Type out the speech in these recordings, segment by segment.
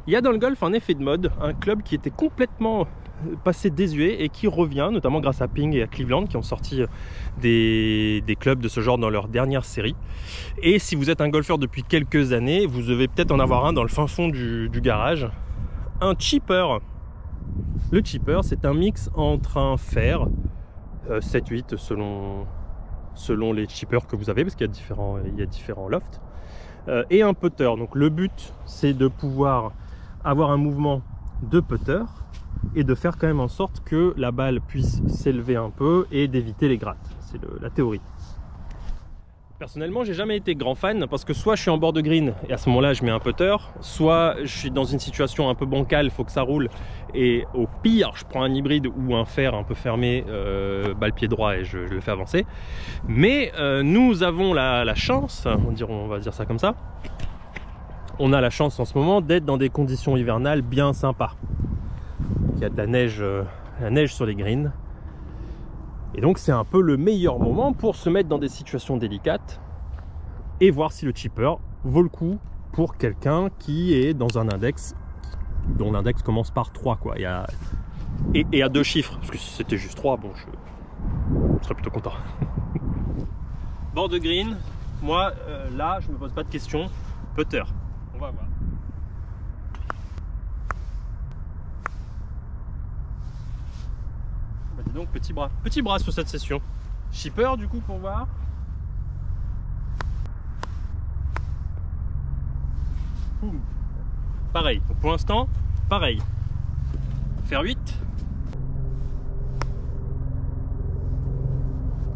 Il y a dans le golf un effet de mode, un club qui était complètement passé désuet et qui revient, notamment grâce à Ping et à Cleveland qui ont sorti des clubs de ce genre dans leur dernière série. Et si vous êtes un golfeur depuis quelques années, vous devez peut-être en avoir un dans le fin fond du garage. Un chipper. Le chipper, c'est un mix entre un fer 7-8 selon les chippers que vous avez, parce qu'il y a différents lofts, et un putter. Donc le but, c'est de pouvoir avoir un mouvement de putter et de faire quand même en sorte que la balle puisse s'élever un peu et d'éviter les grattes. C'est la théorie. Personnellement, j'ai jamais été grand fan parce que soit je suis en bord de green et à ce moment-là je mets un putter, soit je suis dans une situation un peu bancale, il faut que ça roule et au pire je prends un hybride ou un fer un peu fermé, balle pied droit et je le fais avancer. Mais nous avons la chance, on va dire ça comme ça, on a la chance en ce moment d'être dans des conditions hivernales bien sympas. Il y a de la neige sur les greens. Et donc c'est un peu le meilleur moment pour se mettre dans des situations délicates et voir si le chipper vaut le coup pour quelqu'un qui est dans un index dont l'index commence par 3 quoi. Et à 2 chiffres, parce que si c'était juste 3, bon, je serais plutôt content. Bord de green, moi là je me pose pas de questions, putter, on va voir. Donc petit bras sur cette session. Chipper du coup pour voir. Pareil, donc pour l'instant, pareil. Fer 8.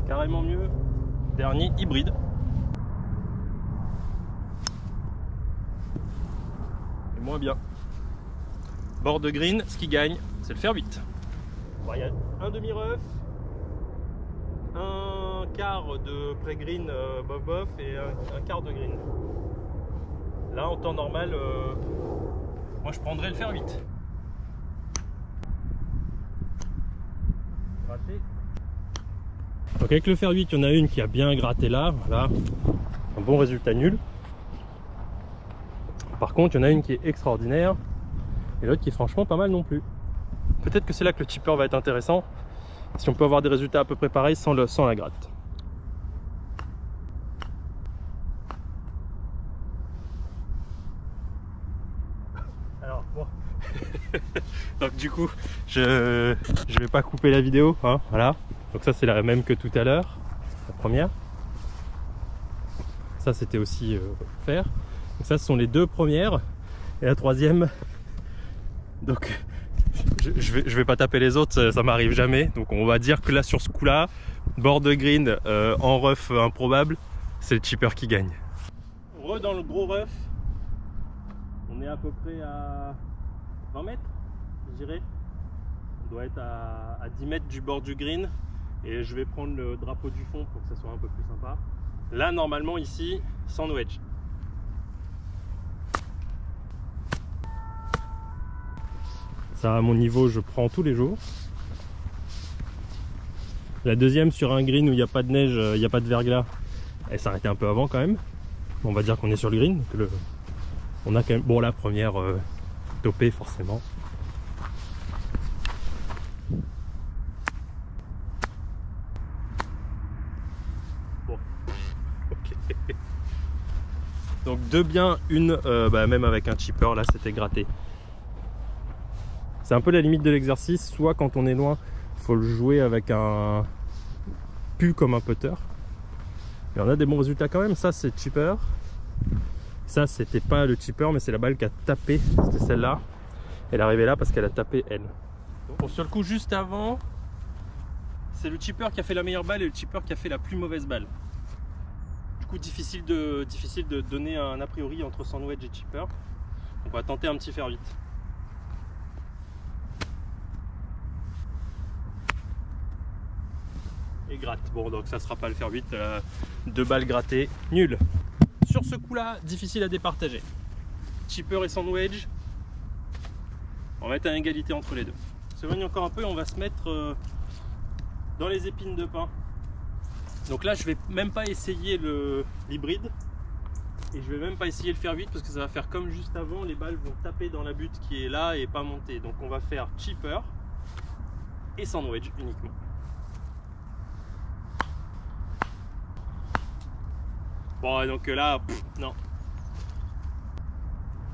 Carrément mieux. Dernier hybride. Et moins bien. Bord de green, ce qui gagne, c'est le fer 8. Bon, il y a un demi-rough, un quart de pré-green bof et un quart de green. Là, en temps normal, moi je prendrais le fer 8. Gratté. Donc avec le fer 8, il y en a une qui a bien gratté là, voilà, un bon résultat nul. Par contre, il y en a une qui est extraordinaire et l'autre qui est franchement pas mal non plus. Peut-être que c'est là que le chipper va être intéressant, si on peut avoir des résultats à peu près pareils sans la gratte. Alors bon, donc du coup, je vais pas couper la vidéo, hein, voilà. Donc ça c'est la même que tout à l'heure, la première. Ça c'était aussi faire. Donc ça ce sont les deux premières et la troisième. Donc je vais pas taper les autres, ça m'arrive jamais. Donc on va dire que là sur ce coup là, bord de green en rough improbable, c'est le chipper qui gagne. Dans le gros rough, on est à peu près à 20 mètres, je dirais. On doit être à 10 mètres du bord du green. Et je vais prendre le drapeau du fond pour que ça soit un peu plus sympa. Là normalement ici, sans wedge. Ça à mon niveau je prends tous les jours. La deuxième sur un green où il n'y a pas de neige, il n'y a pas de verglas, elle s'arrêtait un peu avant quand même. On va dire qu'on est sur le green. Donc on a quand même, bon la première topée forcément. Bon, ok. Donc deux biens, une même avec un chipper là c'était gratté. C'est un peu la limite de l'exercice, soit quand on est loin, il faut le jouer avec un pu comme un putter. Et on a des bons résultats quand même. Ça c'est chipper. Ça c'était pas le chipper mais c'est la balle qui a tapé, c'était celle-là. Elle est arrivée là parce qu'elle a tapé elle. Bon, sur le coup juste avant, c'est le chipper qui a fait la meilleure balle et le chipper qui a fait la plus mauvaise balle. Du coup difficile de donner un a priori entre sandwich et chipper. Donc on va tenter un petit fer 8. Et gratte. Bon donc ça sera pas le fer 8, deux balles grattées, nul. Sur ce coup là, difficile à départager. Chipper et sandwich, on va mettre à égalité entre les deux. On s'éloigne encore un peu et on va se mettre dans les épines de pin. Donc là je vais même pas essayer l'hybride. Et je vais même pas essayer de le faire vite parce que ça va faire comme juste avant, les balles vont taper dans la butte qui est là et pas monter. Donc on va faire chipper et sand wedge uniquement. Bon, donc là, non.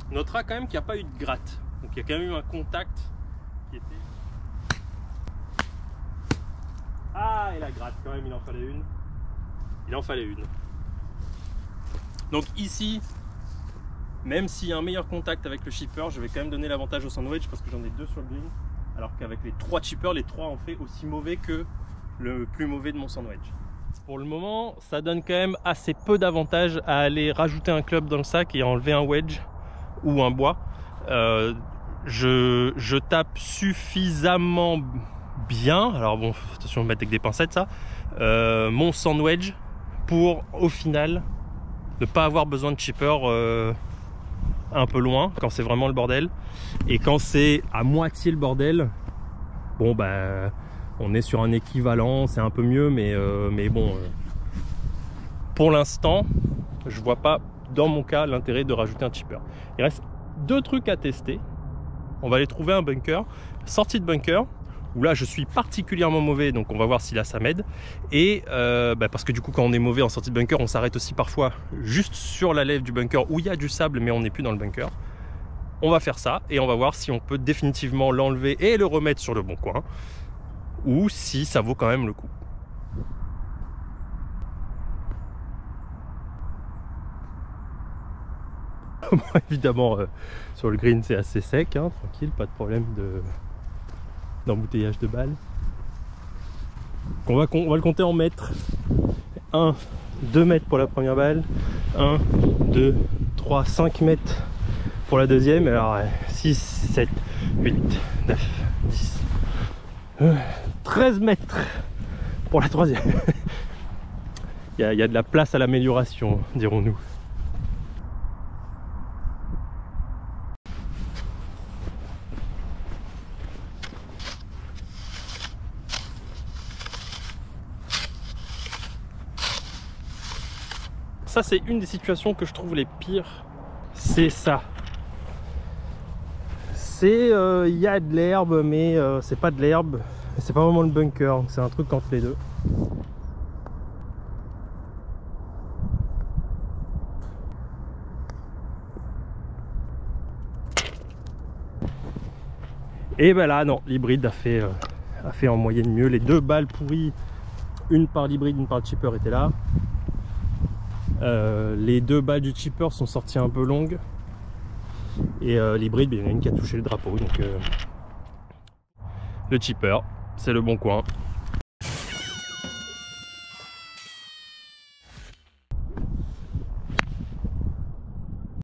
On notera quand même qu'il n'y a pas eu de gratte. Donc il y a quand même eu un contact qui était... Ah, et la gratte quand même, il en fallait une. Il en fallait une. Donc ici, même s'il y a un meilleur contact avec le chipper, je vais quand même donner l'avantage au sand wedge parce que j'en ai deux sur le green. Alors qu'avec les 3 chippers, les 3 ont fait aussi mauvais que le plus mauvais de mon sand wedge. Pour le moment, ça donne quand même assez peu d'avantages à aller rajouter un club dans le sac et enlever un wedge ou un bois. Je tape suffisamment bien, alors bon, attention, mettre avec des pincettes ça, mon sand wedge pour au final ne pas avoir besoin de chipper un peu loin quand c'est vraiment le bordel. Et quand c'est à moitié le bordel, bon bah on est sur un équivalent, c'est un peu mieux, mais bon, pour l'instant, je vois pas dans mon cas l'intérêt de rajouter un chipper. Il reste 2 trucs à tester. On va aller trouver un bunker, sortie de bunker, où là je suis particulièrement mauvais, donc on va voir si là ça m'aide. Et parce que du coup quand on est mauvais en sortie de bunker, on s'arrête aussi parfois juste sur la lèvre du bunker où il y a du sable mais on n'est plus dans le bunker. On va faire ça et on va voir si on peut définitivement l'enlever et le remettre sur le bon coin, ou si ça vaut quand même le coup. Bon, évidemment sur le green c'est assez sec, hein, tranquille, pas de problème d'embouteillage de balles. On va le compter en mètres. 1, 2 mètres pour la première balle, 1, 2, 3, 5 mètres pour la deuxième, alors 6, 7, 8, 9, 10, 13 mètres pour la troisième. Il y a de la place à l'amélioration, dirons-nous. Ça, c'est une des situations que je trouve les pires. C'est ça. C'est il y a de l'herbe, mais c'est pas de l'herbe. C'est pas vraiment le bunker. C'est un truc entre les deux. Et ben là, non, l'hybride a fait en moyenne mieux. Les 2 balles pourries, une par l'hybride, une par le chipper, étaient là. Les 2 balles du chipper sont sorties un peu longues et l'hybride, il y en a une qui a touché le drapeau, donc le chipper c'est le bon coin.